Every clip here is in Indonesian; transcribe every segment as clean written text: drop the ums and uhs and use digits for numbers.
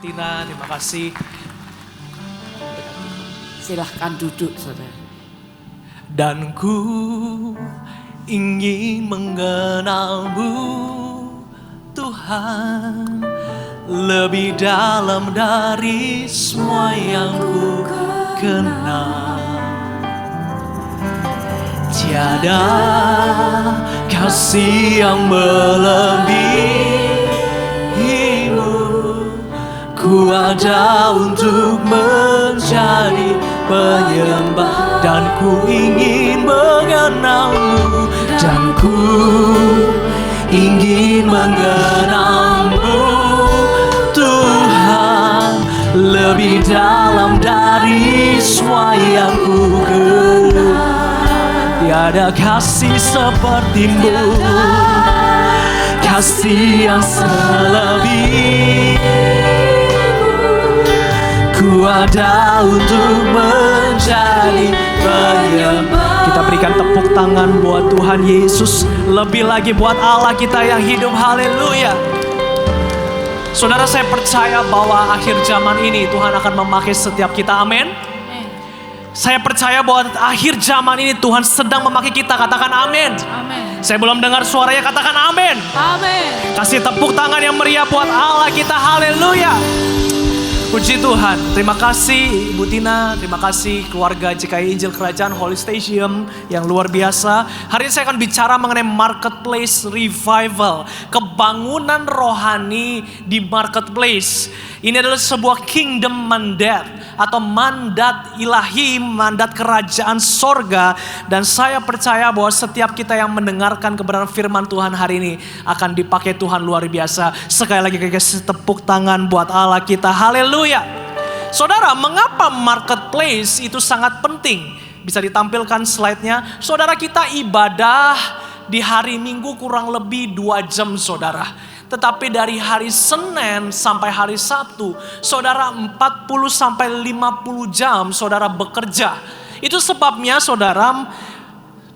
Tina, terima kasih. Silahkan duduk, saudara. Dan ku ingin mengenalmu, Tuhan, lebih dalam dari semua yang ku kenal. Tiada kasih yang melebihimu. Ku ada untuk menjadi penyembah, dan ku ingin mengenalmu, dan ku ingin mengenalmu, Tuhan, lebih dalam dari semua yang ku kenal. Tiada kasih sepertimu, kasih yang selebih. Ku ada untuk menjadi penyembah. Kita berikan tepuk tangan buat Tuhan Yesus, lebih lagi buat Allah kita yang hidup. Haleluya. Saudara, saya percaya bahwa akhir zaman ini Tuhan akan memakai setiap kita. Amin. Saya percaya bahwa akhir zaman ini Tuhan sedang memakai kita. Katakan amin. Amin. Saya belum dengar suaranya, katakan amin. Amin. Kasih tepuk tangan yang meriah buat Allah kita. Haleluya. Puji Tuhan. Terima kasih Ibu Tina, terima kasih keluarga GKI Injil Kerajaan Holy Stadium yang luar biasa. Hari ini saya akan bicara mengenai marketplace revival, kebangunan rohani di marketplace. Ini adalah sebuah kingdom mandate atau mandat ilahi, mandat kerajaan sorga. Dan saya percaya bahwa setiap kita yang mendengarkan kebenaran firman Tuhan hari ini akan dipakai Tuhan luar biasa. Sekali lagi kasih tepuk tangan buat Allah kita. Haleluya. Saudara, mengapa marketplace itu sangat penting? Bisa ditampilkan slide-nya. Saudara, kita ibadah di hari Minggu kurang lebih 2 jam, saudara. Tetapi dari hari Senin sampai hari Sabtu, saudara 40 sampai 50 jam saudara bekerja. Itu sebabnya saudara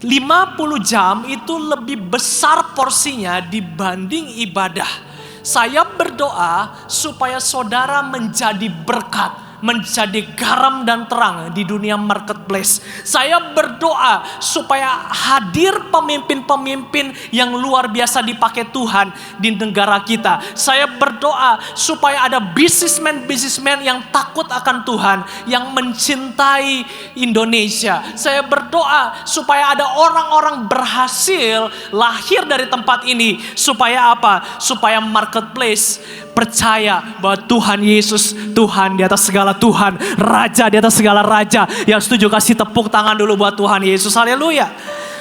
50 jam itu lebih besar porsinya dibanding ibadah. Saya berdoa supaya saudara menjadi berkat, menjadi garam dan terang di dunia marketplace. Saya berdoa supaya hadir pemimpin-pemimpin yang luar biasa dipakai Tuhan di negara kita. Saya berdoa supaya ada businessman yang takut akan Tuhan, yang mencintai Indonesia. Saya berdoa supaya ada orang-orang berhasil lahir dari tempat ini. Supaya apa? Supaya marketplace percaya bahwa Tuhan Yesus, Tuhan di atas segala Tuhan, Raja di atas segala Raja. Yang setuju kasih tepuk tangan dulu buat Tuhan Yesus. Haleluya.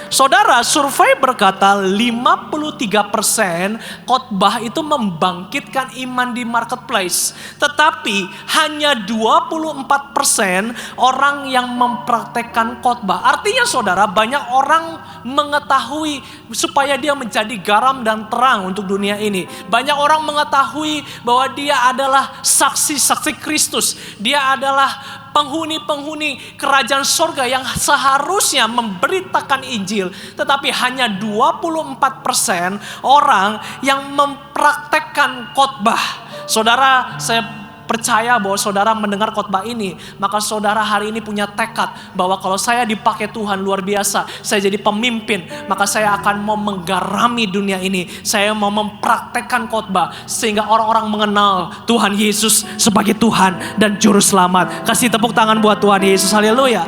Saudara, survei berkata 53% khotbah itu membangkitkan iman di marketplace. Tetapi hanya 24% orang yang mempraktekkan khotbah. Artinya saudara, banyak orang mengetahui supaya dia menjadi garam dan terang untuk dunia ini. Banyak orang mengetahui bahwa dia adalah saksi-saksi Kristus. Dia adalah penghuni-penghuni kerajaan sorga yang seharusnya memberitakan Injil. Tetapi hanya 24% orang yang mempraktekkan khotbah. Saudara, saya percaya bahwa saudara mendengar khotbah ini, maka saudara hari ini punya tekad bahwa kalau saya dipakai Tuhan luar biasa, saya jadi pemimpin, maka saya akan mau menggarami dunia ini. Saya mau mempraktekkan khotbah sehingga orang-orang mengenal Tuhan Yesus sebagai Tuhan dan Juru Selamat. Kasih tepuk tangan buat Tuhan Yesus. Haleluya.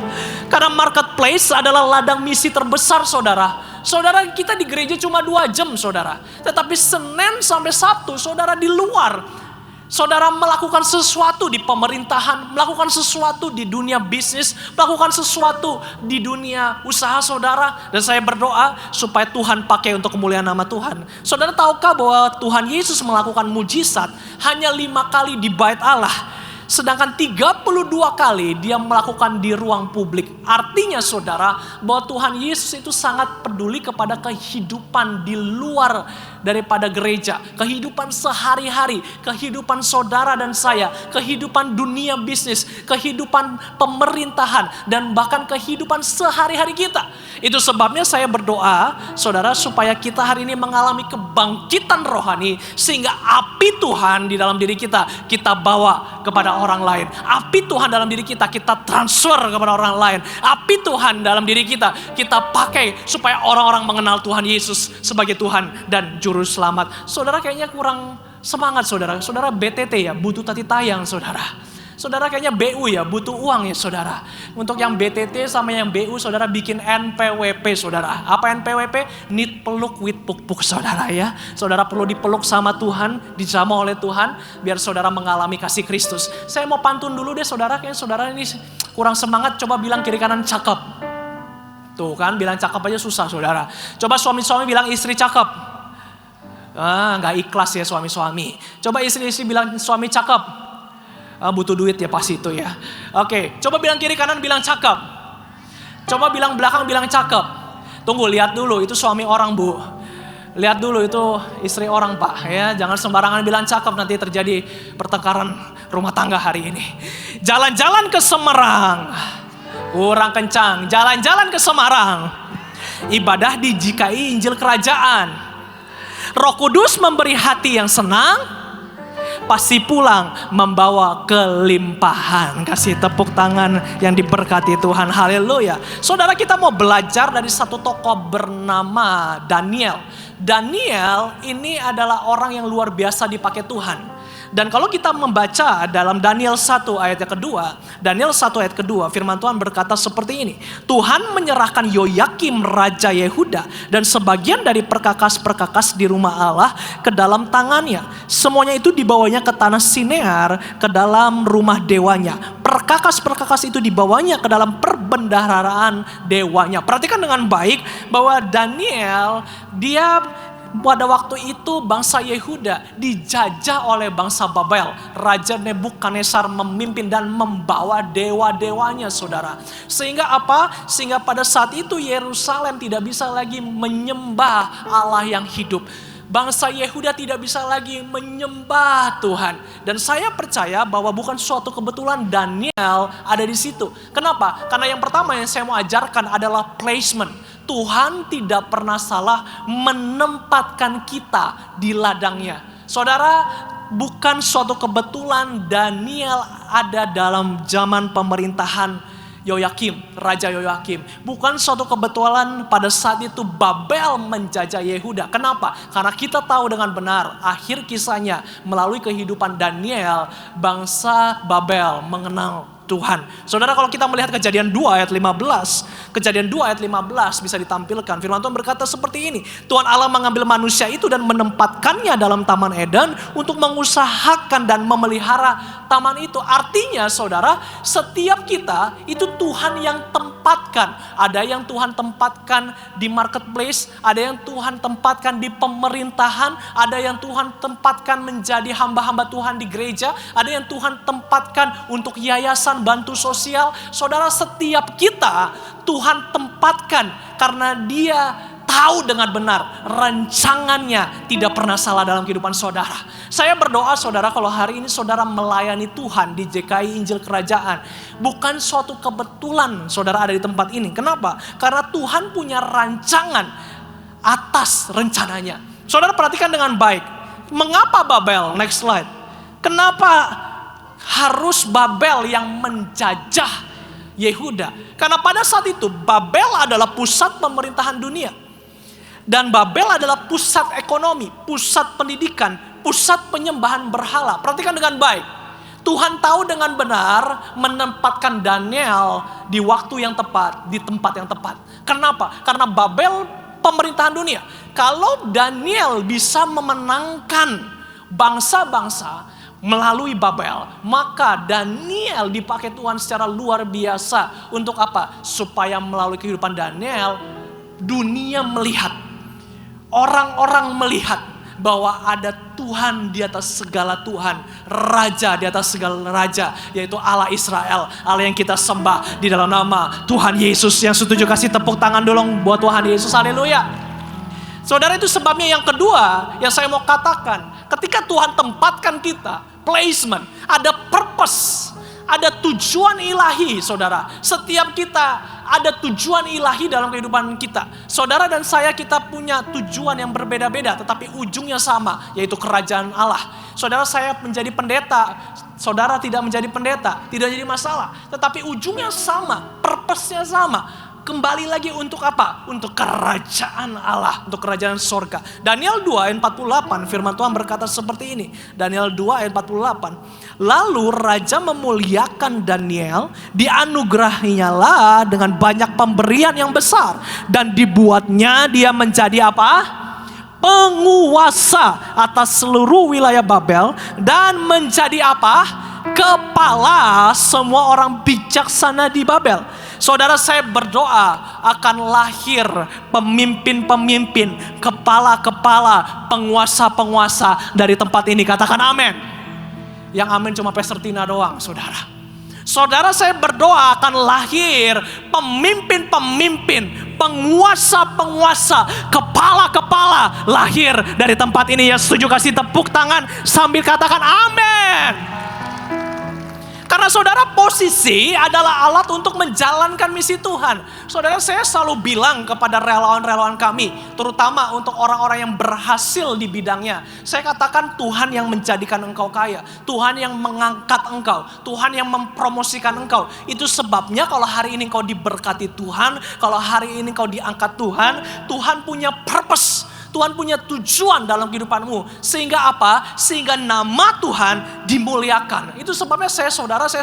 Karena marketplace adalah ladang misi terbesar, saudara. Saudara, kita di gereja cuma 2 jam, saudara. Tetapi Senin sampai Sabtu, saudara di luar. Saudara melakukan sesuatu di pemerintahan, melakukan sesuatu di dunia bisnis, melakukan sesuatu di dunia usaha saudara. Dan saya berdoa supaya Tuhan pakai untuk kemuliaan nama Tuhan. Saudara tahukah bahwa Tuhan Yesus melakukan mujizat hanya 5 kali di bait Allah. Sedangkan 32 kali dia melakukan di ruang publik. Artinya saudara, bahwa Tuhan Yesus itu sangat peduli kepada kehidupan di luar daripada gereja. Kehidupan sehari-hari, kehidupan saudara dan saya, kehidupan dunia bisnis, kehidupan pemerintahan, dan bahkan kehidupan sehari-hari kita. Itu sebabnya saya berdoa, saudara, supaya kita hari ini mengalami kebangkitan rohani, sehingga api Tuhan di dalam diri kita bawa kepada orang lain. Api Tuhan dalam diri kita transfer kepada orang lain. Api Tuhan dalam diri kita pakai supaya orang-orang mengenal Tuhan Yesus sebagai Tuhan dan Juru Selamat. Saudara kayaknya kurang semangat saudara. Saudara BTT ya, butuh tati tayang saudara. Saudara kayaknya BU ya, butuh uang ya saudara. Untuk yang BTT sama yang BU saudara bikin NPWP saudara. Apa NPWP? Need peluk with puk-puk saudara ya. Saudara perlu dipeluk sama Tuhan, dijamah oleh Tuhan, biar saudara mengalami kasih Kristus. Saya mau pantun dulu deh saudara, kayaknya saudara ini kurang semangat, coba bilang kiri kanan cakep. Tuh kan, bilang cakep aja susah saudara. Coba suami-suami bilang istri cakep. Gak ikhlas ya suami-suami. Coba istri-istri bilang suami cakep. Butuh duit ya pas itu ya. Oke, coba bilang kiri kanan bilang cakep. Coba bilang belakang bilang cakep. Tunggu, lihat dulu itu suami orang bu. Lihat dulu itu istri orang pak ya. Jangan sembarangan bilang cakep, nanti terjadi pertengkaran rumah tangga hari ini. Jalan-jalan ke Semarang. Kurang kencang. Jalan-jalan ke Semarang. Ibadah di GKI Injil Kerajaan. Roh Kudus memberi hati yang senang, pasti pulang membawa kelimpahan. Kasih tepuk tangan yang diberkati Tuhan. Haleluya. Saudara, kita mau belajar dari satu tokoh bernama Daniel. Daniel ini adalah orang yang luar biasa dipakai Tuhan. Dan kalau kita membaca dalam Daniel 1 ayat yang kedua, Daniel 1 ayat kedua, firman Tuhan berkata seperti ini. Tuhan menyerahkan Yoyakim Raja Yehuda dan sebagian dari perkakas-perkakas di rumah Allah ke dalam tangannya. Semuanya itu dibawanya ke tanah Sinear, ke dalam rumah dewanya. Perkakas-perkakas itu dibawanya ke dalam perbendaharaan dewanya. Perhatikan dengan baik bahwa Daniel, dia pada waktu itu bangsa Yehuda dijajah oleh bangsa Babel. Raja Nebukadnezar memimpin dan membawa dewa-dewanya saudara. Sehingga apa? Sehingga pada saat itu Yerusalem tidak bisa lagi menyembah Allah yang hidup. Bangsa Yehuda tidak bisa lagi menyembah Tuhan. Dan saya percaya bahwa bukan suatu kebetulan Daniel ada di situ. Kenapa? Karena yang pertama yang saya mau ajarkan adalah placement. Tuhan tidak pernah salah menempatkan kita di ladangnya. Saudara, bukan suatu kebetulan Daniel ada dalam zaman pemerintahan Yoyakim, Raja Yoyakim. Bukan suatu kebetulan pada saat itu Babel menjajah Yehuda. Kenapa? Karena kita tahu dengan benar akhir kisahnya melalui kehidupan Daniel, bangsa Babel mengenal Tuhan. Saudara, kalau kita melihat Kejadian 2 ayat 15, Kejadian 2 ayat 15 bisa ditampilkan. Firman Tuhan berkata seperti ini. Tuhan Allah mengambil manusia itu dan menempatkannya dalam Taman Eden untuk mengusahakan dan memelihara taman itu. Artinya saudara, setiap kita itu Tuhan yang tempatkan. Ada yang Tuhan tempatkan di marketplace, ada yang Tuhan tempatkan di pemerintahan, ada yang Tuhan tempatkan menjadi hamba-hamba Tuhan di gereja, ada yang Tuhan tempatkan untuk yayasan bantu sosial. Saudara, setiap kita Tuhan tempatkan karena Dia tahu dengan benar rancangannya tidak pernah salah dalam kehidupan saudara. Saya berdoa saudara, kalau hari ini saudara melayani Tuhan di GKI Injil Kerajaan, bukan suatu kebetulan saudara ada di tempat ini. Kenapa? Karena Tuhan punya rancangan atas rencananya. Saudara perhatikan dengan baik. Mengapa Babel? Next slide. Kenapa harus Babel yang menjajah Yehuda? Karena pada saat itu Babel adalah pusat pemerintahan dunia. Dan Babel adalah pusat ekonomi, pusat pendidikan, pusat penyembahan berhala. Perhatikan dengan baik. Tuhan tahu dengan benar menempatkan Daniel di waktu yang tepat, di tempat yang tepat. Kenapa? Karena Babel pemerintahan dunia. Kalau Daniel bisa memenangkan bangsa-bangsa melalui Babel, maka Daniel dipakai Tuhan secara luar biasa. Untuk apa? Supaya melalui kehidupan Daniel, dunia melihat, orang-orang melihat bahwa ada Tuhan di atas segala Tuhan, Raja di atas segala Raja, yaitu Allah Israel, Allah yang kita sembah di dalam nama Tuhan Yesus. Yang setuju kasih tepuk tangan dulu buat Tuhan Yesus, haleluya. Saudara, itu sebabnya yang kedua yang saya mau katakan, ketika Tuhan tempatkan kita, placement, ada purpose, ada tujuan ilahi, saudara. Setiap kita ada tujuan ilahi dalam kehidupan kita. Saudara dan saya, kita punya tujuan yang berbeda-beda, tetapi ujungnya sama, yaitu kerajaan Allah. Saudara, saya menjadi pendeta, saudara tidak menjadi pendeta, tidak jadi masalah. Tetapi ujungnya sama, purpose-nya sama. Kembali lagi untuk apa? Untuk kerajaan Allah, untuk kerajaan sorga. Daniel 2 ayat 48, firman Tuhan berkata seperti ini. Daniel 2 ayat 48. Lalu raja memuliakan Daniel, dianugerahinya lah dengan banyak pemberian yang besar. Dan dibuatnya dia menjadi apa? Penguasa atas seluruh wilayah Babel. Dan menjadi apa? Kepala semua orang bijaksana di Babel. Saudara, saya berdoa akan lahir pemimpin-pemimpin, kepala-kepala, penguasa-penguasa dari tempat ini. Katakan amin. Yang amin cuma Pastor Tina doang, saudara. Saudara, saya berdoa akan lahir pemimpin-pemimpin, penguasa-penguasa, kepala-kepala lahir dari tempat ini. Yang setuju kasih tepuk tangan sambil katakan amin. Karena saudara, posisi adalah alat untuk menjalankan misi Tuhan. Saudara, saya selalu bilang kepada relawan-relawan kami, terutama untuk orang-orang yang berhasil di bidangnya. Saya katakan Tuhan yang menjadikan engkau kaya. Tuhan yang mengangkat engkau. Tuhan yang mempromosikan engkau. Itu sebabnya kalau hari ini engkau diberkati Tuhan, kalau hari ini engkau diangkat Tuhan, Tuhan punya purpose. Tuhan punya tujuan dalam kehidupanmu. Sehingga apa? Sehingga nama Tuhan dimuliakan. Itu sebabnya saya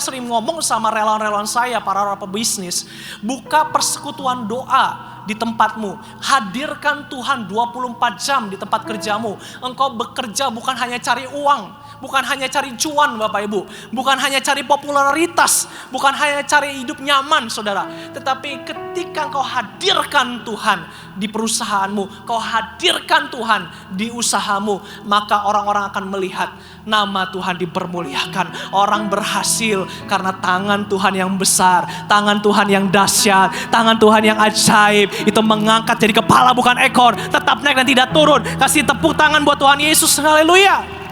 sering ngomong sama relawan-relawan saya, para pebisnis. Buka persekutuan doa di tempatmu. Hadirkan Tuhan 24 jam di tempat kerjamu. Engkau bekerja bukan hanya cari uang. Bukan hanya cari cuan, Bapak Ibu. Bukan hanya cari popularitas. Bukan hanya cari hidup nyaman, saudara. Tetapi ketika kau hadirkan Tuhan di perusahaanmu, kau hadirkan Tuhan di usahamu, maka orang-orang akan melihat nama Tuhan dipermuliakan. Orang berhasil karena tangan Tuhan yang besar, tangan Tuhan yang dahsyat, tangan Tuhan yang ajaib. Itu mengangkat jadi kepala bukan ekor, tetap naik dan tidak turun. Kasih tepuk tangan buat Tuhan Yesus, haleluya.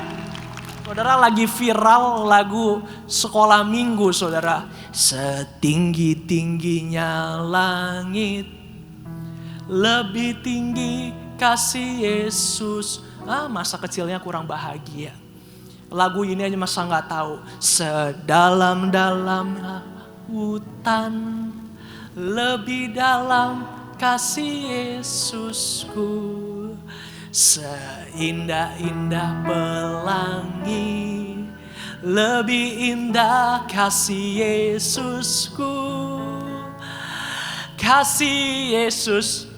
Saudara, lagi viral lagu sekolah minggu, saudara. Setinggi-tingginya langit, lebih tinggi kasih Yesus. Masa kecilnya kurang bahagia. Lagu ini aja masa gak tahu. Sedalam-dalam hutan, lebih dalam kasih Yesusku. Seindah-indah pelangi, lebih indah kasih Yesusku. Kasih Yesus.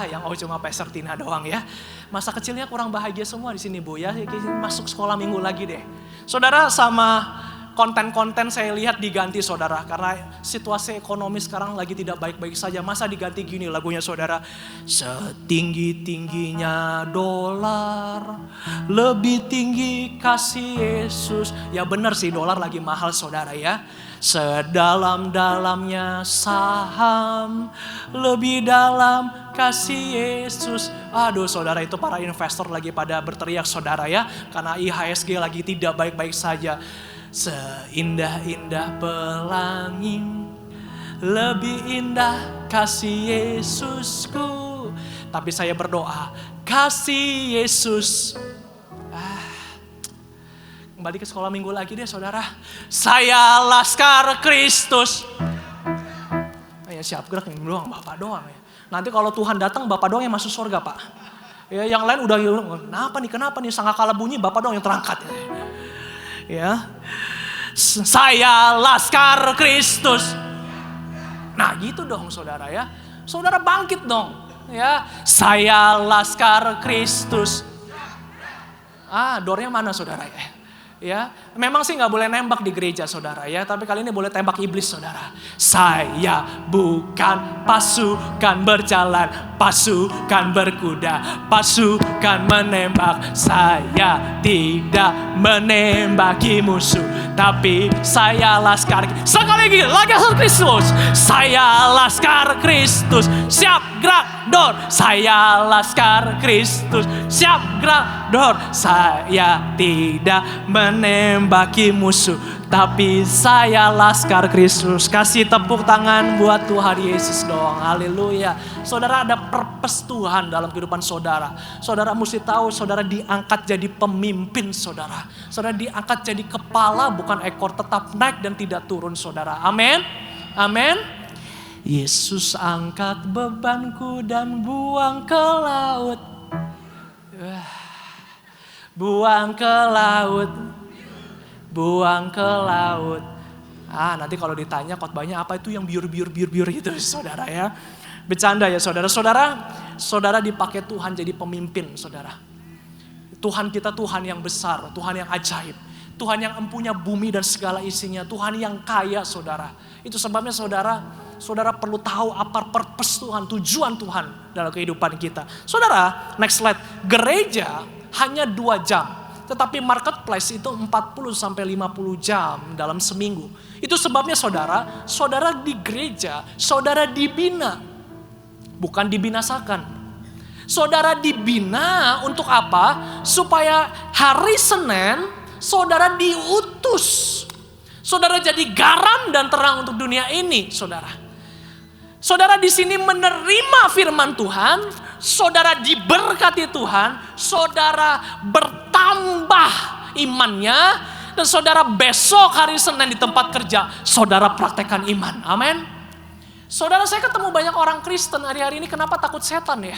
Yang cuma Pastor Tina doang ya. Masa kecilnya kurang bahagia semua di sini, Bu ya. Masuk sekolah minggu lagi deh. Saudara, sama konten-konten saya lihat diganti, saudara. Karena situasi ekonomi sekarang lagi tidak baik-baik saja. Masa diganti gini lagunya, saudara. Setinggi-tingginya dolar, lebih tinggi kasih Yesus. Ya benar sih, dolar lagi mahal, saudara ya. Sedalam-dalamnya saham, lebih dalam kasih Yesus. Aduh, saudara, itu para investor lagi pada berteriak, saudara ya. Karena IHSG lagi tidak baik-baik saja. Seindah-indah pelangi, lebih indah kasih Yesusku. Tapi saya berdoa, kasih Yesus. Kembali ke sekolah minggu lagi deh, saudara. Saya Laskar Kristus. Ya siap gerak yang doang, Bapak doang ya. Nanti kalau Tuhan datang, Bapak doang yang masuk surga, Pak. Ya, yang lain udah, kenapa nih sangkakala bunyi, Bapak doang yang terangkat. Ya, saya Laskar Kristus. Nah gitu dong, saudara ya. Saudara bangkit dong ya. Saya Laskar Kristus. Dornya mana, saudara ya? Ya, memang sih nggak boleh nembak di gereja saudara ya, tapi kali ini boleh tembak iblis saudara. Saya bukan pasukan berjalan, pasukan berkuda, pasukan menembak. Saya tidak menembaki musuh, tapi saya laskar. Sekali lagi laskar Kristus. Saya laskar Kristus, siap gerak dor. Saya laskar Kristus, siap gerak dor. Saya tidak menembaki musuh, tapi saya laskar Kristus. Kasih tepuk tangan buat Tuhan Yesus dong. Haleluya. Saudara, ada purpose Tuhan dalam kehidupan saudara. Saudara mesti tahu saudara diangkat jadi pemimpin saudara. Saudara diangkat jadi kepala bukan ekor, tetap naik dan tidak turun saudara. Amin. Amin. Yesus angkat bebanku dan buang ke laut. Buang ke laut. Buang ke laut. Nanti kalau ditanya khotbahnya apa itu yang biur itu saudara ya. Bercanda ya saudara. Saudara dipakai Tuhan jadi pemimpin saudara. Tuhan kita Tuhan yang besar, Tuhan yang ajaib. Tuhan yang empunya bumi dan segala isinya. Tuhan yang kaya saudara. Itu sebabnya saudara perlu tahu apa purpose Tuhan, tujuan Tuhan dalam kehidupan kita. Saudara, next slide. Gereja hanya 2 jam. Tetapi marketplace itu 40 sampai 50 jam dalam seminggu. Itu sebabnya saudara di gereja, saudara dibina. Bukan dibinasakan. Saudara dibina untuk apa? Supaya hari Senin saudara diutus. Saudara jadi garam dan terang untuk dunia ini, saudara. Saudara di sini menerima firman Tuhan, saudara diberkati Tuhan, saudara bertambah imannya, dan saudara besok hari Senin di tempat kerja, saudara praktekkan iman. Amin. Saudara, saya ketemu banyak orang Kristen hari-hari ini, kenapa takut setan ya?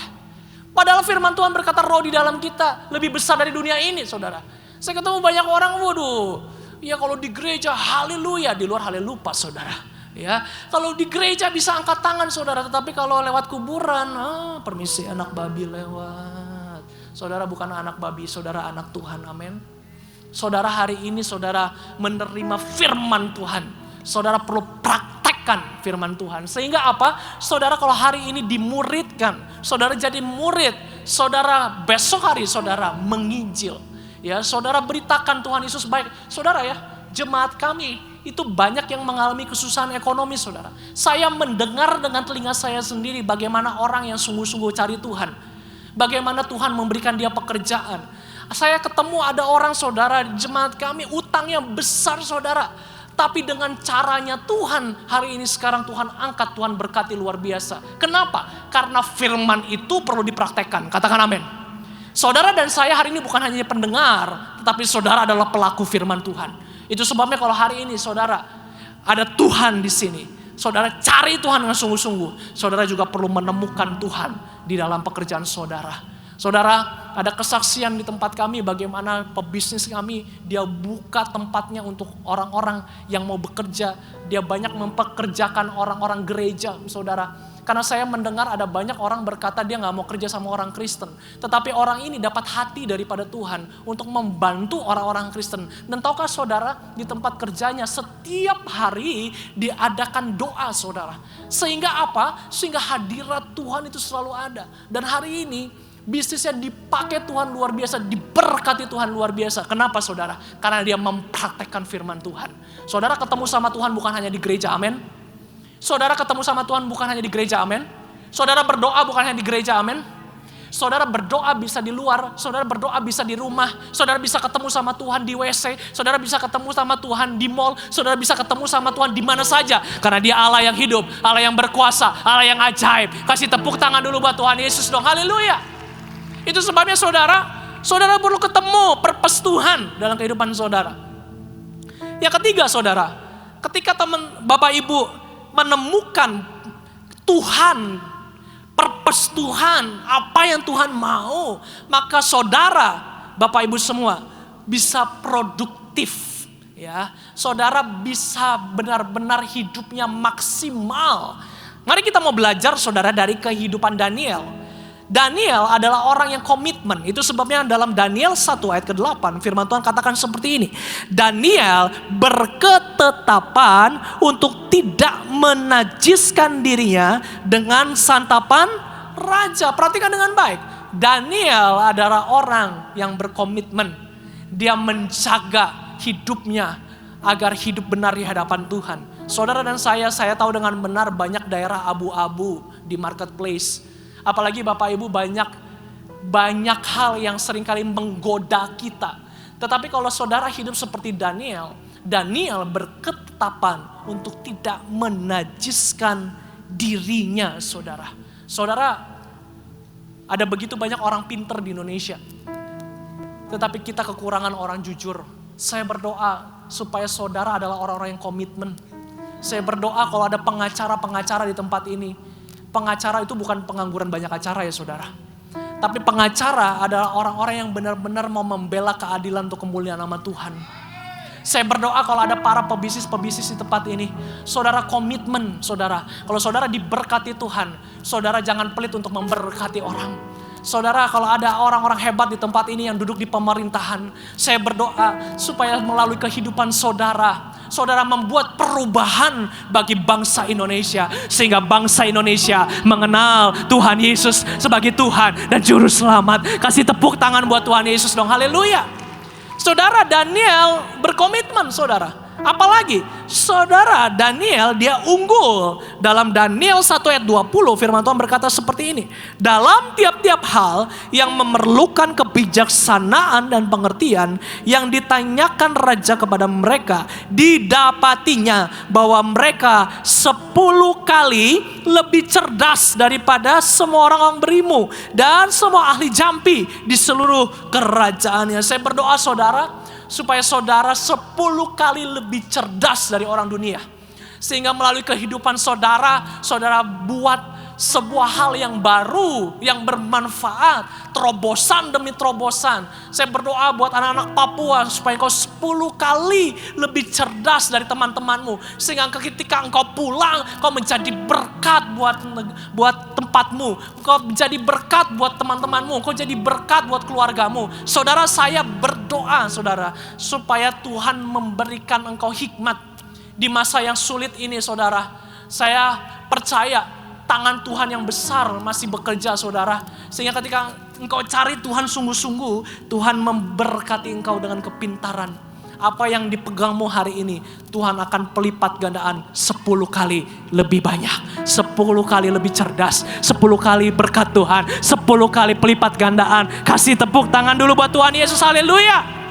Padahal firman Tuhan berkata roh di dalam kita lebih besar dari dunia ini, saudara. Saya ketemu banyak orang, ya kalau di gereja haleluya, di luar halelupa saudara. Ya, kalau di gereja bisa angkat tangan saudara, tetapi kalau lewat kuburan, permisi anak babi lewat. Saudara bukan anak babi, saudara anak Tuhan, amin. Saudara hari ini saudara menerima firman Tuhan. Saudara perlu praktekkan firman Tuhan. Sehingga apa? Saudara kalau hari ini dimuridkan, saudara jadi murid, saudara besok hari saudara menginjil. Ya, saudara beritakan Tuhan Yesus baik. Saudara ya, jemaat kami itu banyak yang mengalami kesusahan ekonomi saudara. Saya mendengar dengan telinga saya sendiri bagaimana orang yang sungguh-sungguh cari Tuhan. Bagaimana Tuhan memberikan dia pekerjaan. Saya ketemu ada orang saudara di jemaat kami utangnya besar saudara. Tapi dengan caranya Tuhan hari ini sekarang Tuhan angkat, Tuhan berkati luar biasa. Kenapa? Karena firman itu perlu dipraktekkan. Katakan amin. Saudara dan saya hari ini bukan hanya pendengar, tetapi saudara adalah pelaku firman Tuhan. Itu sebabnya kalau hari ini saudara ada Tuhan di sini, saudara cari Tuhan dengan sungguh-sungguh, saudara juga perlu menemukan Tuhan di dalam pekerjaan saudara. Saudara, ada kesaksian di tempat kami bagaimana pebisnis kami, dia buka tempatnya untuk orang-orang yang mau bekerja. Dia banyak mempekerjakan orang-orang gereja, saudara. Karena saya mendengar ada banyak orang berkata dia gak mau kerja sama orang Kristen. Tetapi orang ini dapat hati daripada Tuhan untuk membantu orang-orang Kristen. Dan tahukah saudara, di tempat kerjanya setiap hari diadakan doa saudara. Sehingga apa? Sehingga hadirat Tuhan itu selalu ada. Dan hari ini bisnisnya dipakai Tuhan luar biasa, diberkati Tuhan luar biasa. Kenapa saudara? Karena dia mempraktekkan firman Tuhan. Saudara ketemu sama Tuhan bukan hanya di gereja, amin. Saudara ketemu sama Tuhan bukan hanya di gereja, amin. Saudara berdoa bukan hanya di gereja, amin. Saudara berdoa bisa di luar, saudara berdoa bisa di rumah, saudara bisa ketemu sama Tuhan di WC, saudara bisa ketemu sama Tuhan di mall, saudara bisa ketemu sama Tuhan di mana saja. Karena dia Allah yang hidup, Allah yang berkuasa, Allah yang ajaib. Kasih tepuk tangan dulu buat Tuhan Yesus dong, haleluya. Itu sebabnya saudara perlu ketemu purpose Tuhan dalam kehidupan saudara. Yang ketiga saudara, ketika teman Bapak Ibu menemukan Tuhan, purpose Tuhan, apa yang Tuhan mau, maka saudara, Bapak Ibu semua bisa produktif, ya. Saudara bisa benar-benar hidupnya maksimal. Mari kita mau belajar saudara dari kehidupan Daniel. Daniel adalah orang yang komitmen. Itu sebabnya dalam Daniel 1 ayat ke-8 firman Tuhan katakan seperti ini. Daniel berketetapan untuk tidak menajiskan dirinya dengan santapan raja. Perhatikan dengan baik. Daniel adalah orang yang berkomitmen. Dia menjaga hidupnya agar hidup benar di hadapan Tuhan. Saudara dan saya tahu dengan benar banyak daerah abu-abu di marketplace. Apalagi Bapak Ibu banyak hal yang seringkali menggoda kita. Tetapi kalau saudara hidup seperti Daniel berketetapan untuk tidak menajiskan dirinya, saudara. Saudara, ada begitu banyak orang pinter di Indonesia. Tetapi kita kekurangan orang jujur. Saya berdoa supaya saudara adalah orang-orang yang komitmen. Saya berdoa kalau ada pengacara-pengacara di tempat ini. Pengacara itu bukan pengangguran banyak acara ya saudara. Tapi pengacara adalah orang-orang yang benar-benar mau membela keadilan untuk kemuliaan nama Tuhan. Saya berdoa kalau ada para pebisnis-pebisnis di tempat ini. Saudara komitmen saudara. Kalau saudara diberkati Tuhan, saudara jangan pelit untuk memberkati orang. Saudara, kalau ada orang-orang hebat di tempat ini yang duduk di pemerintahan, saya berdoa supaya melalui kehidupan saudara membuat perubahan bagi bangsa Indonesia. Sehingga bangsa Indonesia mengenal Tuhan Yesus sebagai Tuhan dan Juru Selamat. Kasih tepuk tangan buat Tuhan Yesus dong, haleluya. Saudara, Daniel berkomitmen saudara. Apalagi saudara Daniel dia unggul. Dalam Daniel 1 ayat 20 firman Tuhan berkata seperti ini. Dalam tiap-tiap hal yang memerlukan kebijaksanaan dan pengertian yang ditanyakan raja kepada mereka, didapatinya bahwa mereka 10 kali lebih cerdas daripada semua orang berilmu dan semua ahli jampi di seluruh kerajaannya. Saya berdoa saudara, supaya saudara 10 kali lebih cerdas dari orang dunia. Sehingga melalui kehidupan saudara buat sebuah hal yang baru, yang bermanfaat. Terobosan demi terobosan. Saya berdoa buat anak-anak Papua supaya engkau 10 kali lebih cerdas dari teman-temanmu. Sehingga ketika engkau pulang, engkau menjadi berkat buat tempatmu. Engkau menjadi berkat buat teman-temanmu. Engkau jadi berkat buat keluargamu. Saudara, saya berdoa saudara, supaya Tuhan memberikan engkau hikmat di masa yang sulit ini saudara. Saya percaya tangan Tuhan yang besar masih bekerja saudara. Sehingga ketika engkau cari Tuhan sungguh-sungguh, Tuhan memberkati engkau dengan kepintaran. Apa yang dipegangmu hari ini, Tuhan akan pelipat gandaan 10 kali lebih banyak. 10 kali lebih cerdas. 10 kali berkat Tuhan. 10 kali pelipat gandaan. Kasih tepuk tangan dulu buat Tuhan Yesus, haleluya.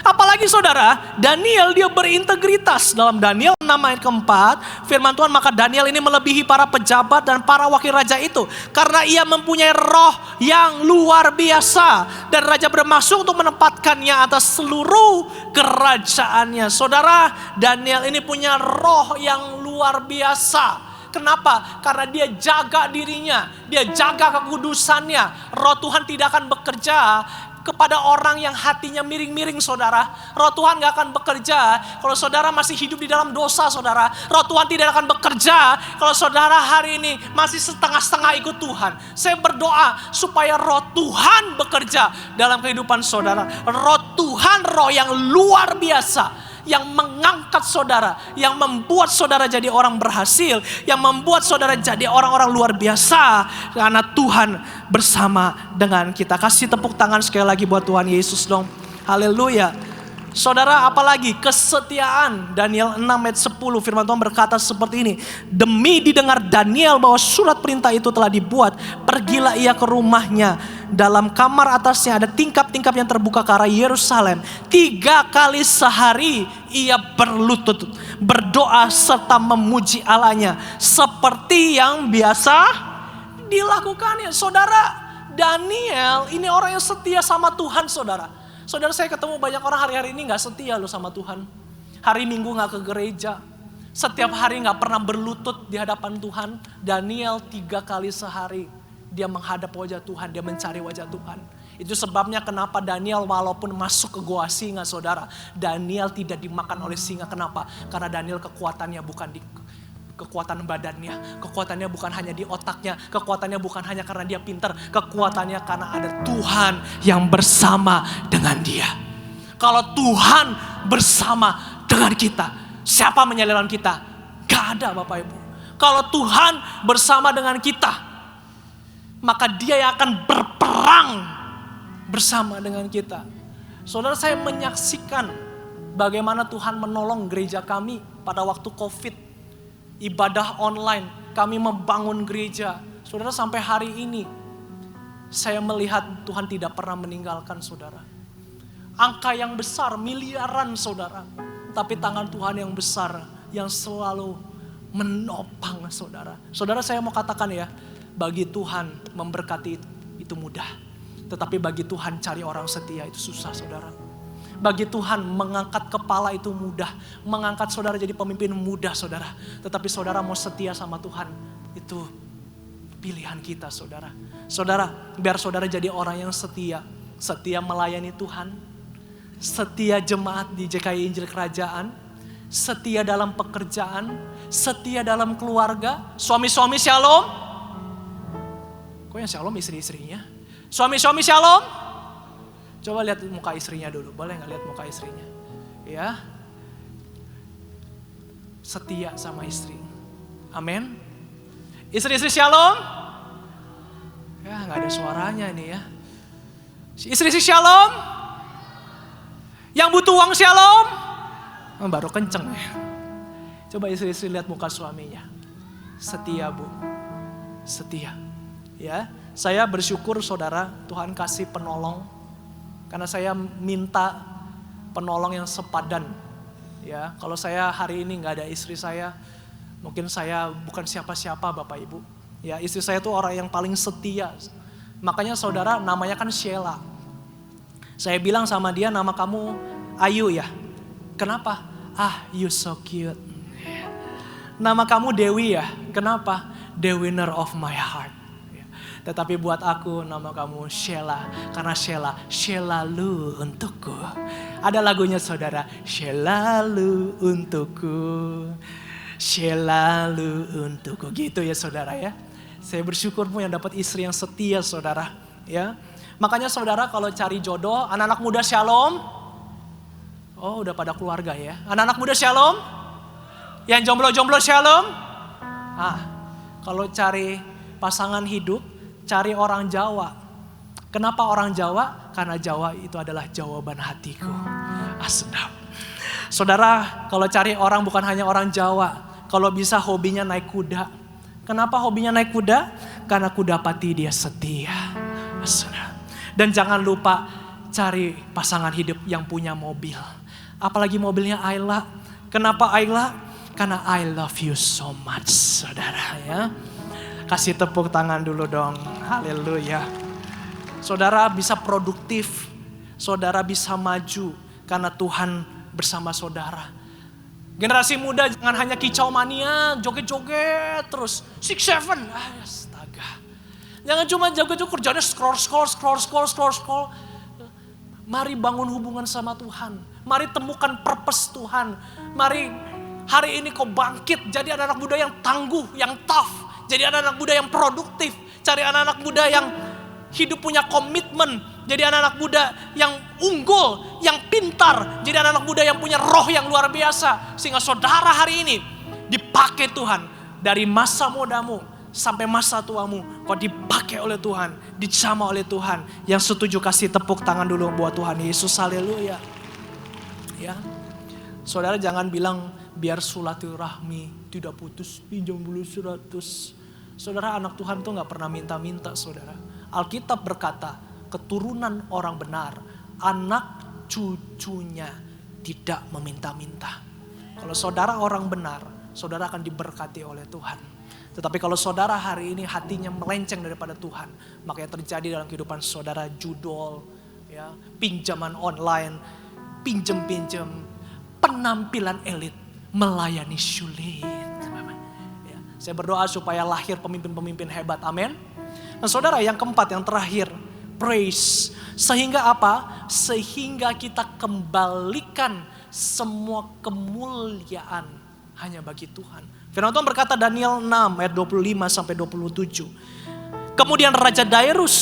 Apalagi saudara, Daniel dia berintegritas. Dalam Daniel 6 ayat keempat, firman Tuhan, maka Daniel ini melebihi para pejabat dan para wakil raja itu. Karena ia mempunyai roh yang luar biasa. Dan raja bermaksud untuk menempatkannya atas seluruh kerajaannya. Saudara, Daniel ini punya roh yang luar biasa. Kenapa? Karena dia jaga dirinya. Dia jaga kekudusannya. Roh Tuhan tidak akan bekerja kepada orang yang hatinya miring-miring saudara. Roh Tuhan gak akan bekerja kalau saudara masih hidup di dalam dosa saudara. Roh Tuhan tidak akan bekerja kalau saudara hari ini masih setengah-setengah ikut Tuhan. Saya berdoa supaya roh Tuhan bekerja dalam kehidupan saudara. Roh Tuhan, roh yang luar biasa, yang mengangkat saudara, yang membuat saudara jadi orang berhasil, yang membuat saudara jadi orang-orang luar biasa, karena Tuhan bersama dengan kita. Kasih tepuk tangan sekali lagi buat Tuhan Yesus dong. Haleluya. Saudara, apalagi kesetiaan. Daniel 6 ayat 10 firman Tuhan berkata seperti ini. Demi didengar Daniel bahwa surat perintah itu telah dibuat, pergilah ia ke rumahnya. Dalam kamar atasnya ada tingkap-tingkap yang terbuka ke arah Yerusalem. 3 kali sehari ia berlutut, berdoa serta memuji Allahnya seperti yang biasa dilakukannya. Saudara, Daniel ini orang yang setia sama Tuhan saudara. Saudara, saya ketemu banyak orang hari-hari ini gak setia loh sama Tuhan. Hari Minggu gak ke gereja. Setiap hari gak pernah berlutut di hadapan Tuhan. Daniel 3 kali sehari dia menghadap wajah Tuhan, dia mencari wajah Tuhan. Itu sebabnya kenapa Daniel walaupun masuk ke gua singa saudara, Daniel tidak dimakan oleh singa. Kenapa? Karena Daniel kekuatannya bukan di kekuatan badannya, kekuatannya bukan hanya di otaknya, kekuatannya bukan hanya karena dia pintar, kekuatannya karena ada Tuhan yang bersama dengan dia. Kalau Tuhan bersama dengan kita, siapa menyalahkan kita? Gak ada Bapak Ibu. Kalau Tuhan bersama dengan kita, maka dia yang akan berperang bersama dengan kita. Saudara, saya menyaksikan bagaimana Tuhan menolong gereja kami pada waktu COVID. Ibadah online, kami membangun gereja. Saudara, sampai hari ini saya melihat Tuhan tidak pernah meninggalkan saudara. Angka yang besar, miliaran saudara. Tapi tangan Tuhan yang besar yang selalu menopang saudara. Saudara, saya mau katakan ya, bagi Tuhan memberkati itu mudah. Tetapi bagi Tuhan cari orang setia itu susah saudara. Bagi Tuhan mengangkat kepala itu mudah. Mengangkat saudara jadi pemimpin mudah saudara. Tetapi saudara mau setia sama Tuhan, itu pilihan kita saudara. Saudara, biar saudara jadi orang yang setia. Setia melayani Tuhan. Setia jemaat di JKI Injil Kerajaan. Setia dalam pekerjaan. Setia dalam keluarga. Suami-suami shalom. Kok yang shalom istri-istrinya? Suami-suami shalom. Coba lihat muka istrinya dulu, boleh gak lihat muka istrinya? Ya, setia sama istri. Amin. Istri-istri shalom. Ya gak ada suaranya ini ya. Istri-istri shalom. Yang butuh uang shalom. Baru kenceng ya. Coba istri-istri lihat muka suaminya. Setia Bu. Setia. Ya, saya bersyukur saudara, Tuhan kasih penolong. Karena saya minta penolong yang sepadan. Ya, kalau saya hari ini nggak ada istri saya, mungkin saya bukan siapa-siapa Bapak Ibu. Ya, istri saya tuh orang yang paling setia. Makanya saudara, namanya kan Sheila. Saya bilang sama dia, nama kamu Ayu ya. Kenapa? You so cute. Nama kamu Dewi ya. Kenapa? The winner of my heart. Tetapi buat aku nama kamu Sheila. Karena Sheila lu untukku. Ada lagunya saudara. Sheila lu untukku. Sheila lu untukku. Gitu ya saudara ya. Saya bersyukur yang dapat istri yang setia saudara. Ya. Makanya saudara kalau cari jodoh. Anak-anak muda shalom. Oh udah pada keluarga ya. Anak-anak muda shalom. Yang jomblo-jomblo shalom. Kalau cari pasangan hidup. Cari orang Jawa. Kenapa orang Jawa? Karena Jawa itu adalah jawaban hatiku. Sedap. Saudara, kalau cari orang bukan hanya orang Jawa. Kalau bisa hobinya naik kuda. Kenapa hobinya naik kuda? Karena ku dapati dia setia. Sedap. Dan jangan lupa cari pasangan hidup yang punya mobil. Apalagi mobilnya Ayla. Kenapa Ayla? Karena I love you so much, saudara ya. Kasih tepuk tangan dulu dong. Haleluya. Saudara bisa produktif. Saudara bisa maju. Karena Tuhan bersama saudara. Generasi muda jangan hanya kicau mania. Joget-joget terus. 6-7. Astaga. Jangan cuma joget-joget kerjanya scroll. Mari bangun hubungan sama Tuhan. Mari temukan purpose Tuhan. Mari hari ini kau bangkit. Jadi anak-anak muda yang tangguh, yang tough. Jadi anak-anak muda yang produktif. Cari anak-anak muda yang hidup punya komitmen. Jadi anak-anak muda yang unggul, yang pintar. Jadi anak-anak muda yang punya roh yang luar biasa. Sehingga saudara hari ini dipakai Tuhan. Dari masa mudamu sampai masa tuamu. Kau dipakai oleh Tuhan. Dicama oleh Tuhan. Yang setuju kasih tepuk tangan dulu buat Tuhan Yesus. Haleluya. Ya. Saudara jangan bilang biar silaturahmi tidak putus, pinjam dulu 100. Saudara anak Tuhan tuh gak pernah minta-minta saudara. Alkitab berkata keturunan orang benar, anak cucunya tidak meminta-minta. Kalau saudara orang benar, saudara akan diberkati oleh Tuhan. Tetapi kalau saudara hari ini hatinya melenceng daripada Tuhan, maka yang terjadi dalam kehidupan saudara judul, ya, pinjaman online, pinjem-pinjem, penampilan elit, melayani sulit. Ya, saya berdoa supaya lahir pemimpin-pemimpin hebat, amin. Nah saudara yang keempat, yang terakhir, praise. Sehingga apa? Sehingga kita kembalikan semua kemuliaan hanya bagi Tuhan. Firman Tuhan berkata Daniel 6 ayat 25 sampai 27. Kemudian Raja Dairus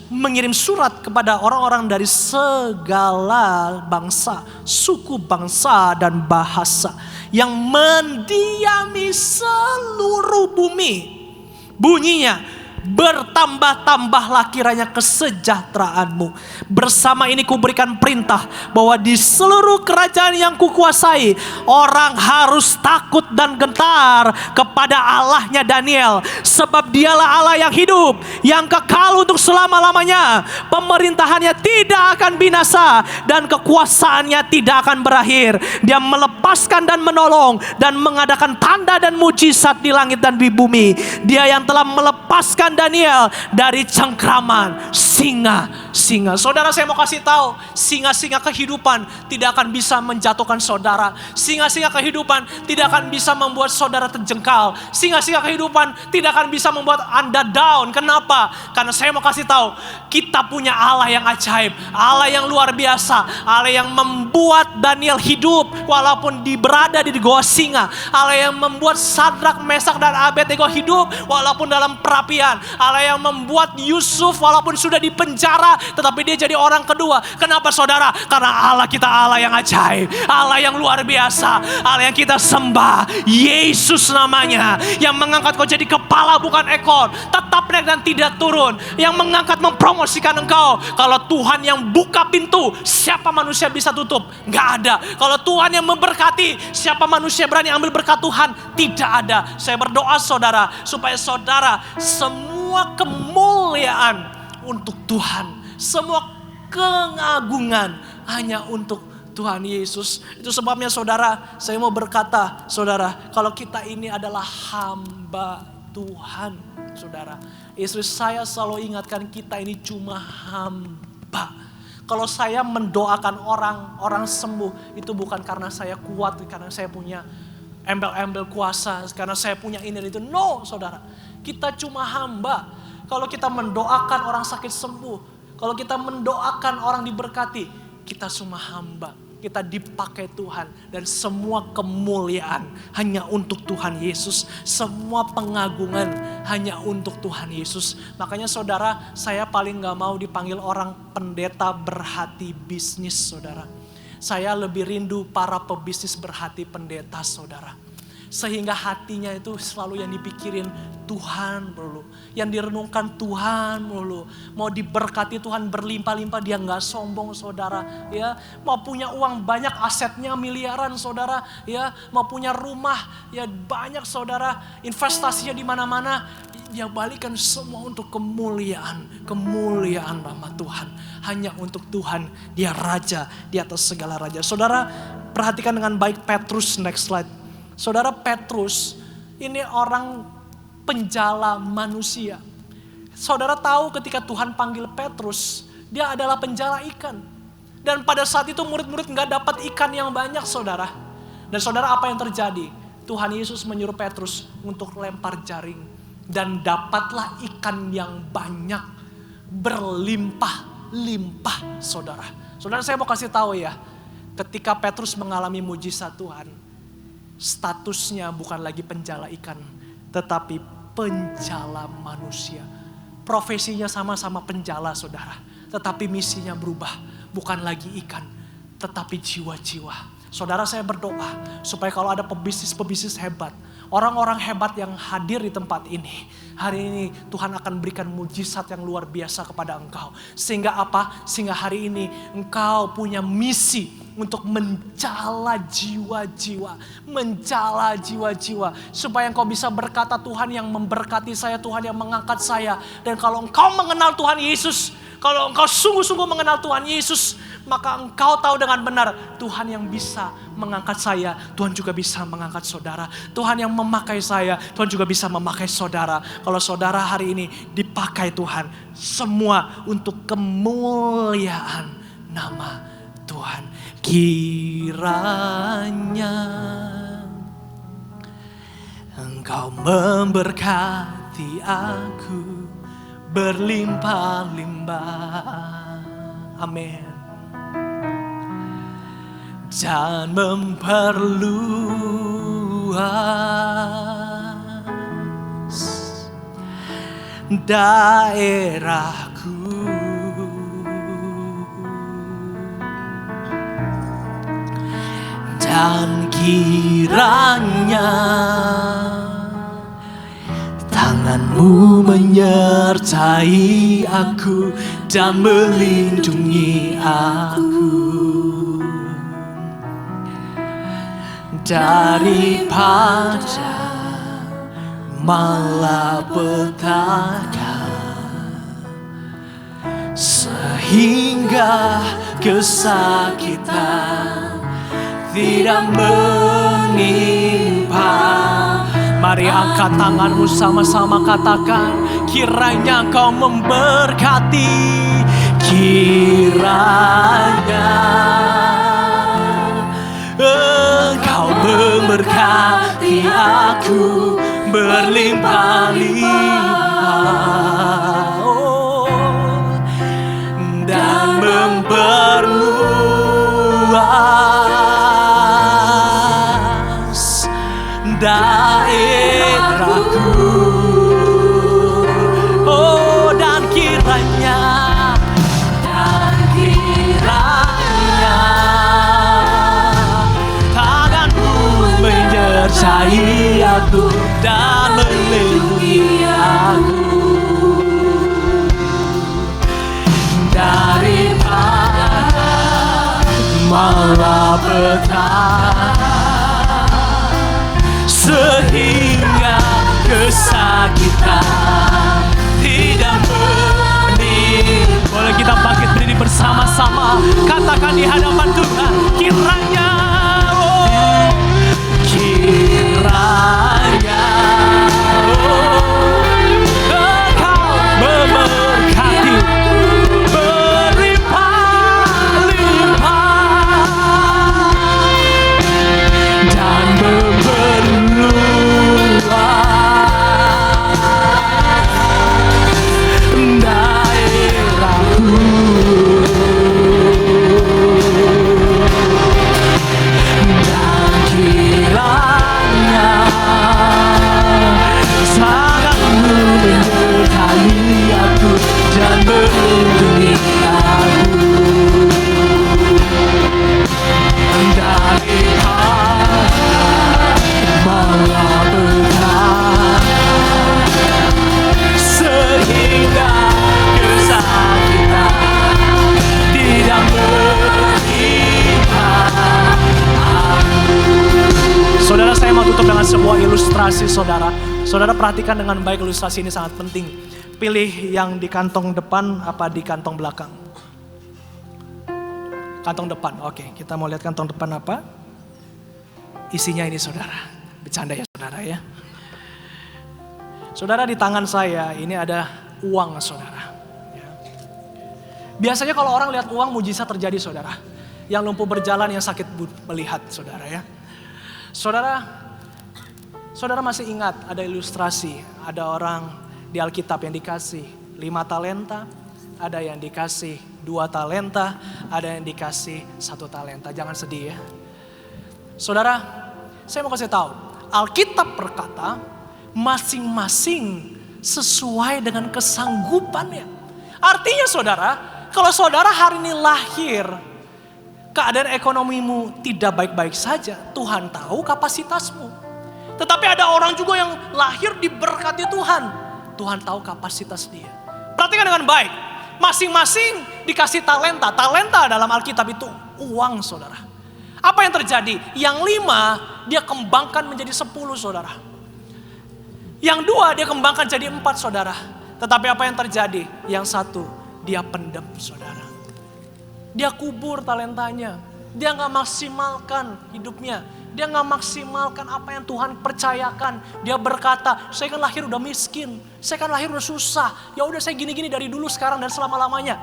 mengirim surat kepada orang-orang dari segala bangsa, suku bangsa dan bahasa yang mendiami seluruh bumi. Bunyinya, bertambah-tambahlah kiranya kesejahteraanmu. Bersama ini kuberikan perintah bahwa di seluruh kerajaan yang kukuasai, orang harus takut dan gentar kepada Allahnya Daniel. Sebab dialah Allah yang hidup, yang kekal untuk selama-lamanya. Pemerintahannya tidak akan binasa dan kekuasaannya tidak akan berakhir. Dia melepaskan dan menolong dan mengadakan tanda dan mujizat di langit dan di bumi. Dia yang telah melepaskan Daniel dari cengkraman singa-singa. Saudara, saya mau kasih tahu, singa-singa kehidupan tidak akan bisa menjatuhkan saudara. Singa-singa kehidupan tidak akan bisa membuat saudara terjengkal. Singa-singa kehidupan tidak akan bisa membuat Anda down. Kenapa? Karena saya mau kasih tahu, kita punya Allah yang ajaib, Allah yang luar biasa, Allah yang membuat Daniel hidup walaupun berada di goa singa, Allah yang membuat Sadrak, Mesak dan Abednego hidup walaupun dalam perapian, Allah yang membuat Yusuf walaupun sudah di penjara tetapi dia jadi orang kedua. Kenapa saudara? Karena Allah kita Allah yang ajaib, Allah yang luar biasa, Allah yang kita sembah, Yesus namanya, yang mengangkat kau jadi kepala bukan ekor, tetap naik dan tidak turun, yang mengangkat mempromosikan engkau. Kalau Tuhan yang buka pintu, siapa manusia bisa tutup? Nggak ada. Kalau Tuhan yang memberkati, siapa manusia berani ambil berkat Tuhan? Tidak ada. Saya berdoa saudara, supaya saudara semua kemuliaan untuk Tuhan, semua keagungan hanya untuk Tuhan Yesus. Itu sebabnya saudara, saya mau berkata saudara, kalau kita ini adalah hamba Tuhan, saudara. Istri saya selalu ingatkan kita ini cuma hamba. Kalau saya mendoakan orang sembuh, itu bukan karena saya kuat, karena saya punya embel-embel kuasa, karena saya punya ini itu. No, saudara. Kita cuma hamba. Kalau kita mendoakan orang sakit sembuh, kalau kita mendoakan orang diberkati, kita cuma hamba. Kita dipakai Tuhan dan semua kemuliaan hanya untuk Tuhan Yesus. Semua pengagungan hanya untuk Tuhan Yesus. Makanya saudara, saya paling gak mau dipanggil orang pendeta berhati bisnis, saudara. Saya lebih rindu para pebisnis berhati pendeta, saudara. Sehingga hatinya itu selalu yang dipikirin Tuhan melulu, yang direnungkan Tuhan melulu. Mau diberkati Tuhan berlimpah-limpah, dia nggak sombong saudara. Ya, mau punya uang banyak, asetnya miliaran saudara. Ya, mau punya rumah ya banyak saudara, investasinya di mana-mana. Dia balikan semua untuk kemuliaan nama Tuhan. Hanya untuk Tuhan, dia raja di atas segala raja. Saudara, perhatikan dengan baik Petrus, next slide. Saudara, Petrus ini orang penjala manusia. Saudara tahu ketika Tuhan panggil Petrus, dia adalah penjala ikan. Dan pada saat itu murid-murid gak dapat ikan yang banyak saudara. Dan saudara, apa yang terjadi? Tuhan Yesus menyuruh Petrus untuk lempar jaring. Dan dapatlah ikan yang banyak, berlimpah-limpah saudara. Saudara, saya mau kasih tahu ya, ketika Petrus mengalami mujizat Tuhan, statusnya bukan lagi penjala ikan, tetapi penjala manusia. Profesinya sama-sama penjala saudara, tetapi misinya berubah. Bukan lagi ikan, tetapi jiwa-jiwa. Saudara, saya berdoa supaya kalau ada pebisnis-pebisnis hebat, orang-orang hebat yang hadir di tempat ini, hari ini Tuhan akan berikan mujizat yang luar biasa kepada engkau. Sehingga apa? Sehingga hari ini engkau punya misi untuk menjala jiwa-jiwa. Menjala jiwa-jiwa. Supaya engkau bisa berkata, Tuhan yang memberkati saya, Tuhan yang mengangkat saya. Dan kalau engkau mengenal Tuhan Yesus, kalau engkau sungguh-sungguh mengenal Tuhan Yesus, maka engkau tahu dengan benar Tuhan yang bisa mengangkat saya, Tuhan juga bisa mengangkat saudara. Tuhan yang memakai saya, Tuhan juga bisa memakai saudara. Kalau saudara hari ini dipakai Tuhan, semua untuk kemuliaan nama Tuhan. Kiranya Engkau memberkati aku berlimpah-limpah. Amin. Dan memperluas luas daerahku, dan kiranya tanganmu menyertai aku dan melindungi aku daripada malapetaka, sehingga kesakitan tidak menimpa. Mari angkat tanganmu sama-sama katakan, kiranya Engkau memberkati, kiranya Engkau memberkati aku berlimpah-limpah, dan memperluas daerahku. Dan kiranya tanganmu menyertai aku dan melindungi aku daripada malapetaka, sehingga kesakitan tidak menimpa. Boleh kita bangkit berdiri bersama-sama, katakan di hadapan Tuhan, kiranya kiranya Engkau memberkati berlimpah-limpah dan memperluas daerahku. Dan kiranya tanganmu menyertai aku dan melindungi aku daripada malapetaka, sehingga kesakitan tidak menimpa aku. Saudara, saya mau tutup dengan sebuah ilustrasi, saudara. Saudara perhatikan dengan baik, ilustrasi ini sangat penting. Pilih yang di kantong depan apa di kantong belakang? Kantong depan, oke. Kita mau lihat kantong depan apa? Isinya ini, saudara. Bercanda ya, saudara ya. Saudara, di tangan saya ini ada uang, saudara. Ya. Biasanya kalau orang lihat uang, mujizat terjadi, saudara. Yang lumpuh berjalan, yang sakit melihat, saudara ya. Saudara masih ingat ada ilustrasi, ada orang di Alkitab yang dikasih 5 talenta, ada yang dikasih 2 talenta, ada yang dikasih 1 talenta. Jangan sedih ya. Saudara, saya mau kasih tahu, Alkitab berkata masing-masing sesuai dengan kesanggupannya. Artinya saudara, kalau saudara hari ini lahir, keadaan ekonomimu tidak baik-baik saja, Tuhan tahu kapasitasmu. Tetapi ada orang juga yang lahir diberkati Tuhan. Tuhan tahu kapasitas dia. Perhatikan dengan baik. Masing-masing dikasih talenta. Talenta dalam Alkitab itu uang, saudara. Apa yang terjadi? Yang 5 dia kembangkan menjadi 10, saudara. Yang 2 dia kembangkan jadi 4, saudara. Tetapi apa yang terjadi? Yang 1 dia pendam, saudara. Dia kubur talentanya. Dia gak maksimalkan hidupnya. Dia gak maksimalkan apa yang Tuhan percayakan. Dia berkata, saya kan lahir udah miskin. Saya kan lahir udah susah. Ya udah saya gini-gini dari dulu, sekarang, dan selama-lamanya.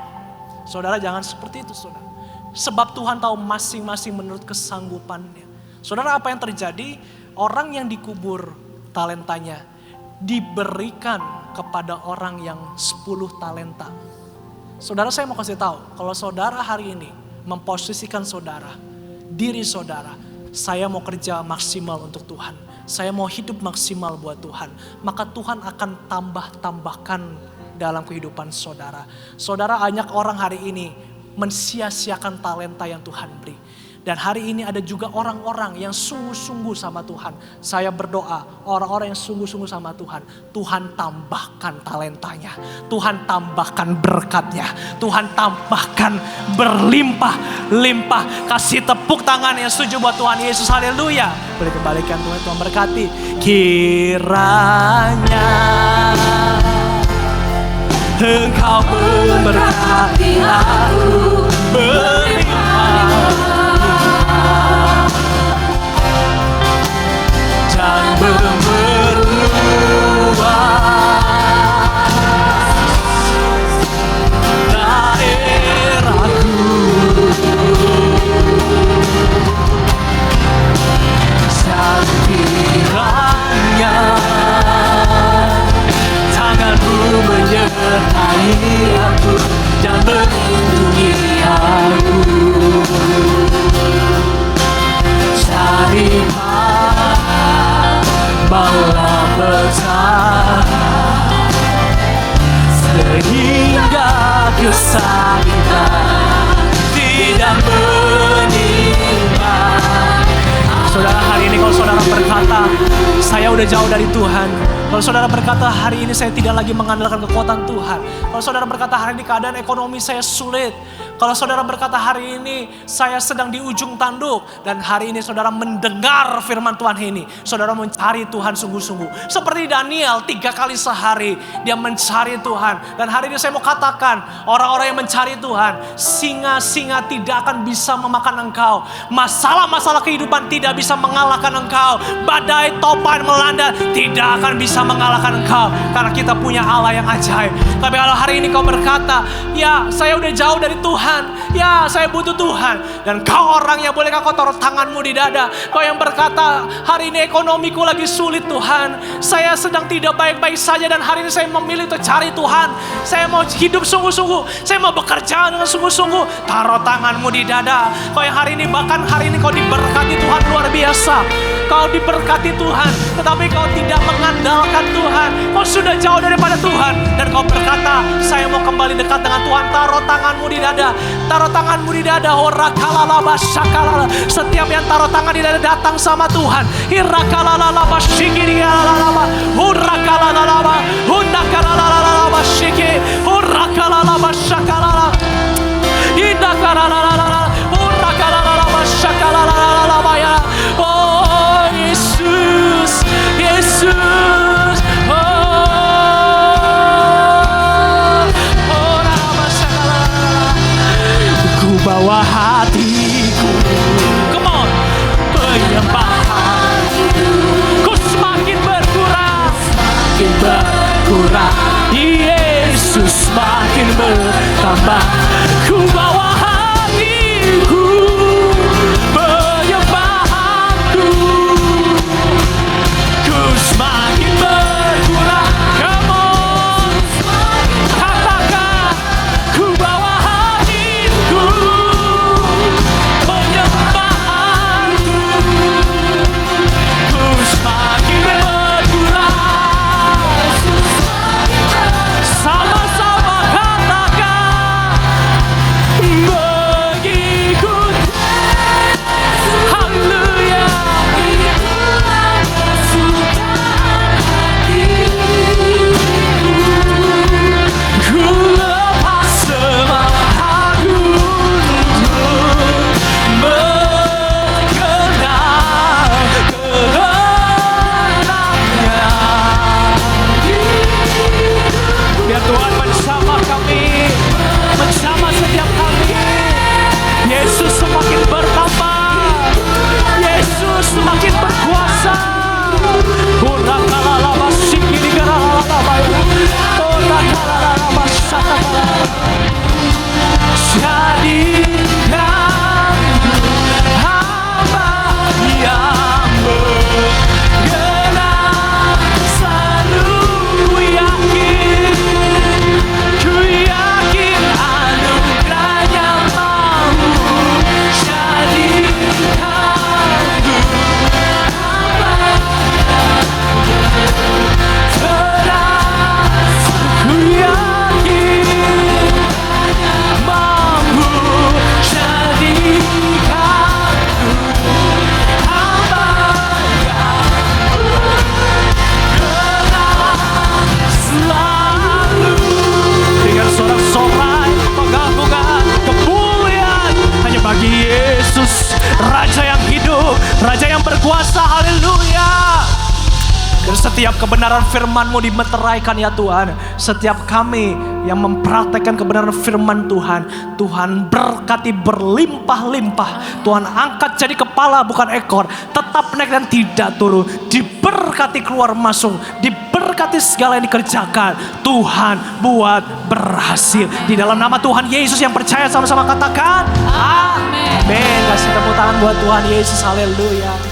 Saudara, jangan seperti itu, saudara. Sebab Tuhan tahu masing-masing menurut kesanggupannya. Saudara, apa yang terjadi? Orang yang dikubur talentanya diberikan kepada orang yang 10 talenta. Saudara, saya mau kasih tahu, kalau saudara hari ini memposisikan saudara, diri saudara, saya mau kerja maksimal untuk Tuhan. saya mau hidup maksimal buat Tuhan, maka Tuhan akan tambahkan dalam kehidupan saudara. Saudara, banyak orang hari ini mensia-siakan talenta yang Tuhan beri. Dan hari ini ada juga orang-orang yang sungguh-sungguh sama Tuhan. Saya berdoa, orang-orang yang sungguh-sungguh sama Tuhan, Tuhan tambahkan talentanya, Tuhan tambahkan berkatnya, Tuhan tambahkan berlimpah-limpah. Kasih tepuk tangan yang setuju buat Tuhan Yesus, haleluya. Boleh kembalikan Tuhan, Tuhan berkati. Kiranya Engkau memberkati aku berlimpah dan memerluas daerahku. Dan kiranya tanganmu menyertai aku dan melindungi aku dari malapetaka, sehingga kesakitan tidak menimpa. Saudara, hari ini kalau saudara berkata, saya udah jauh dari Tuhan. Kalau saudara berkata, hari ini saya tidak lagi mengandalkan kekuatan Tuhan. Kalau saudara berkata, hari ini keadaan ekonomi saya sulit. Kalau saudara berkata, hari ini saya sedang di ujung tanduk. Dan hari ini saudara mendengar firman Tuhan ini. Saudara mencari Tuhan sungguh-sungguh. Seperti Daniel 3 kali sehari dia mencari Tuhan. Dan hari ini saya mau katakan, orang-orang yang mencari Tuhan, singa-singa tidak akan bisa memakan engkau. Masalah-masalah kehidupan tidak bisa mengalahkan engkau. Badai topan melanda tidak akan bisa mengalahkan engkau. Karena kita punya Allah yang ajaib. Tapi kalau hari ini kau berkata, ya saya udah jauh dari Tuhan, ya saya butuh Tuhan. Dan kau orang yang bolehkah kau taruh tanganmu di dada. Kau yang berkata, hari ini ekonomiku lagi sulit Tuhan, saya sedang tidak baik-baik saja. Dan hari ini saya memilih untuk cari Tuhan. Saya mau hidup sungguh-sungguh, saya mau bekerja dengan sungguh-sungguh. Taruh tanganmu di dada. Kau yang hari ini, bahkan hari ini kau diberkati Tuhan luar biasa. Kau diberkati Tuhan, tetapi kau tidak mengandalkan Tuhan. Kau sudah jauh daripada Tuhan. Dan kau berkata, saya mau kembali dekat dengan Tuhan. Taruh tanganmu di dada. Taruh tanganmu di dada. Setiap yang taruh tangan di dada datang sama Tuhan. Oh Yesus, Yesus, ku bawa hatiku, come on, penyembahan, ku semakin berkurang, Yesus semakin bertambah. Ku bawa hatiku, penyembahanku, ku semakin berkurang. Come on, katakan, ku bawa hatiku, penyembahanku, ku semakin berkurang. Sama-sama katakan, Setiap kebenaran firman-Mu dimeteraikan ya Tuhan. Setiap kami yang mempraktekkan kebenaran firman Tuhan, Tuhan berkati berlimpah-limpah. Tuhan angkat jadi kepala bukan ekor, tetap naik dan tidak turun. Diberkati keluar masuk, diberkati segala yang dikerjakan. Tuhan buat berhasil. Di dalam nama Tuhan Yesus yang percaya sama-sama katakan amin. Kasih tepuk tangan buat Tuhan Yesus, haleluya.